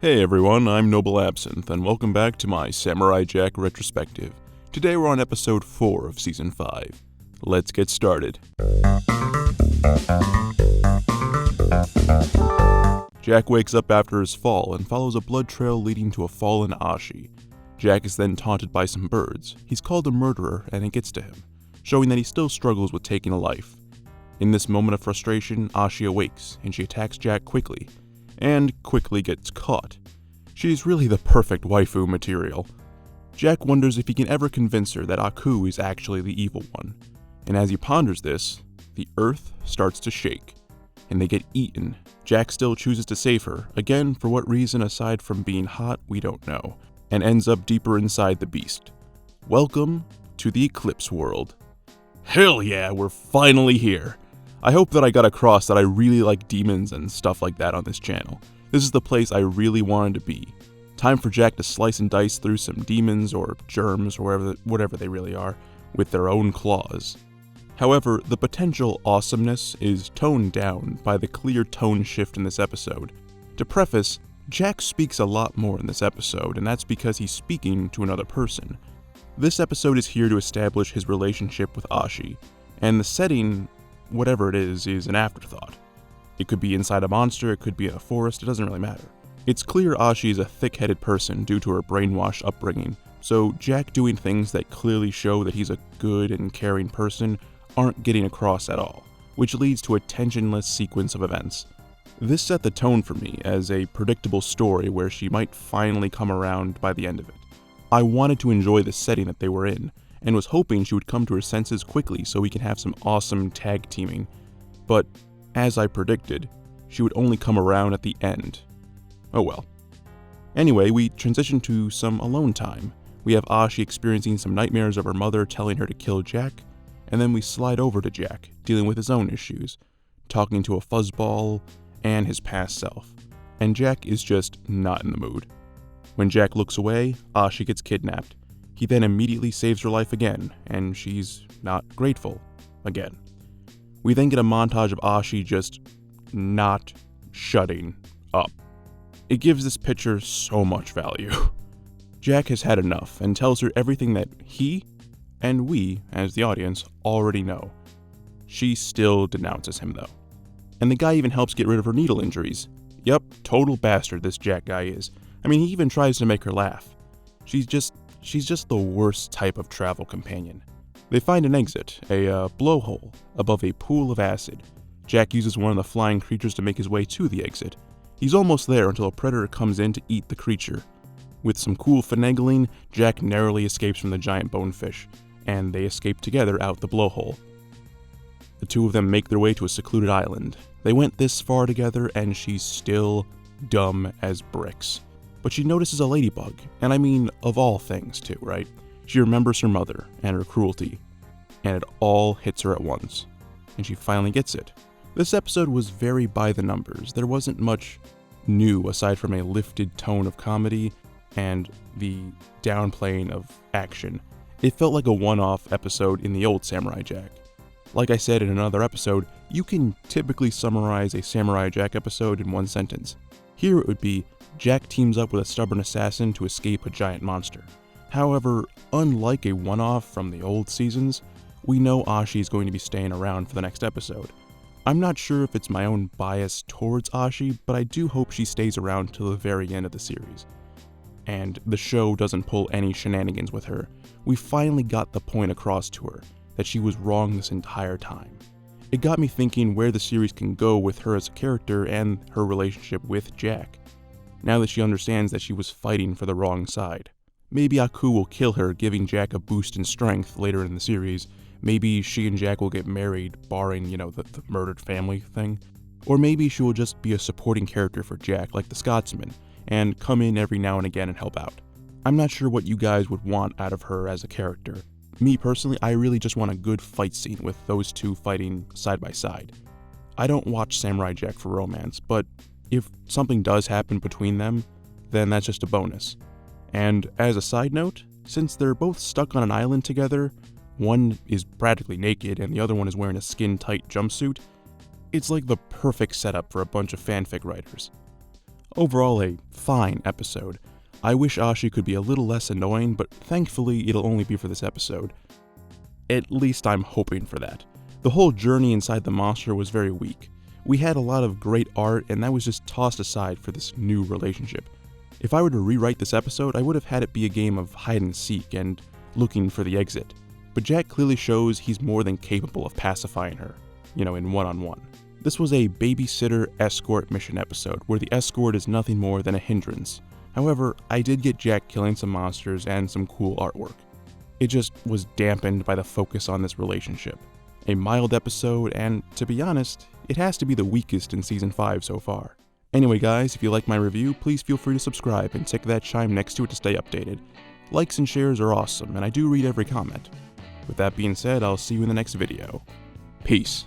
Hey everyone, I'm Noble Absinthe, and welcome back to my Samurai Jack retrospective. Today we're on episode 4 of season 5. Let's get started. Jack wakes up after his fall and follows a blood trail leading to a fallen Ashi. Jack is then taunted by some birds. He's called a murderer and it gets to him, showing that he still struggles with taking a life. In this moment of frustration, Ashi awakes and she attacks Jack quickly, and quickly gets caught. She's really the perfect waifu material. Jack wonders if he can ever convince her that Aku is actually the evil one. And as he ponders this, the earth starts to shake, and they get eaten. Jack still chooses to save her, again for what reason aside from being hot we don't know, and ends up deeper inside the beast. Welcome to the Eclipse world. Hell yeah, we're finally here. I hope that I got across that I really like demons and stuff like that on this channel. This is the place I really wanted to be. Time for Jack to slice and dice through some demons or germs or whatever they really are with their own claws. However, the potential awesomeness is toned down by the clear tone shift in this episode. To preface, Jack speaks a lot more in this episode, and that's because he's speaking to another person. This episode is here to establish his relationship with Ashi, and the setting, whatever it is an afterthought. It could be inside a monster, it could be in a forest, it doesn't really matter. It's clear Ashi is a thick-headed person due to her brainwashed upbringing, so Jack doing things that clearly show that he's a good and caring person aren't getting across at all, which leads to a tensionless sequence of events. This set the tone for me as a predictable story where she might finally come around by the end of it. I wanted to enjoy the setting that they were in, and was hoping she would come to her senses quickly so we can have some awesome tag teaming. But, as I predicted, she would only come around at the end. Oh well. Anyway, we transition to some alone time. We have Ashi experiencing some nightmares of her mother telling her to kill Jack, and then we slide over to Jack, dealing with his own issues, talking to a fuzzball and his past self. And Jack is just not in the mood. When Jack looks away, Ashi gets kidnapped. He then immediately saves her life again, and she's not grateful again. We then get a montage of Ashi just not shutting up. It gives this picture so much value. Jack has had enough and tells her everything that he, and we, as the audience, already know. She still denounces him though. And the guy even helps get rid of her needle injuries. Yep, total bastard this Jack guy is. I mean, he even tries to make her laugh. She's just the worst type of travel companion. They find an exit, a blowhole, above a pool of acid. Jack uses one of the flying creatures to make his way to the exit. He's almost there until a predator comes in to eat the creature. With some cool finagling, Jack narrowly escapes from the giant bonefish, and they escape together out the blowhole. The two of them make their way to a secluded island. They went this far together, and she's still dumb as bricks. But she notices a ladybug, and I mean of all things too, right? She remembers her mother and her cruelty, and it all hits her at once, and she finally gets it. This episode was very by the numbers. There wasn't much new aside from a lifted tone of comedy and the downplaying of action. It felt like a one-off episode in the old Samurai Jack. Like I said in another episode, you can typically summarize a Samurai Jack episode in one sentence. Here it would be, Jack teams up with a stubborn assassin to escape a giant monster. However, unlike a one-off from the old seasons, we know Ashi is going to be staying around for the next episode. I'm not sure if it's my own bias towards Ashi, but I do hope she stays around till the very end of the series. And the show doesn't pull any shenanigans with her. We finally got the point across to her, that she was wrong this entire time. It got me thinking where the series can go with her as a character and her relationship with Jack. Now that she understands that she was fighting for the wrong side. Maybe Aku will kill her, giving Jack a boost in strength later in the series. Maybe she and Jack will get married, barring, the murdered family thing. Or maybe she will just be a supporting character for Jack, like the Scotsman, and come in every now and again and help out. I'm not sure what you guys would want out of her as a character. Me personally, I really just want a good fight scene with those two fighting side by side. I don't watch Samurai Jack for romance, but if something does happen between them, then that's just a bonus. And as a side note, since they're both stuck on an island together, one is practically naked and the other one is wearing a skin-tight jumpsuit, it's like the perfect setup for a bunch of fanfic writers. Overall, a fine episode. I wish Ashi could be a little less annoying, but thankfully it'll only be for this episode. At least I'm hoping for that. The whole journey inside the monster was very weak. We had a lot of great art, and that was just tossed aside for this new relationship. If I were to rewrite this episode, I would have had it be a game of hide and seek and looking for the exit. But Jack clearly shows he's more than capable of pacifying her, in one-on-one. This was a babysitter escort mission episode, where the escort is nothing more than a hindrance. However, I did get Jack killing some monsters and some cool artwork. It just was dampened by the focus on this relationship. A mild episode, and to be honest, it has to be the weakest in Season 5 so far. Anyway guys, if you like my review, please feel free to subscribe and tick that chime next to it to stay updated. Likes and shares are awesome, and I do read every comment. With that being said, I'll see you in the next video. Peace.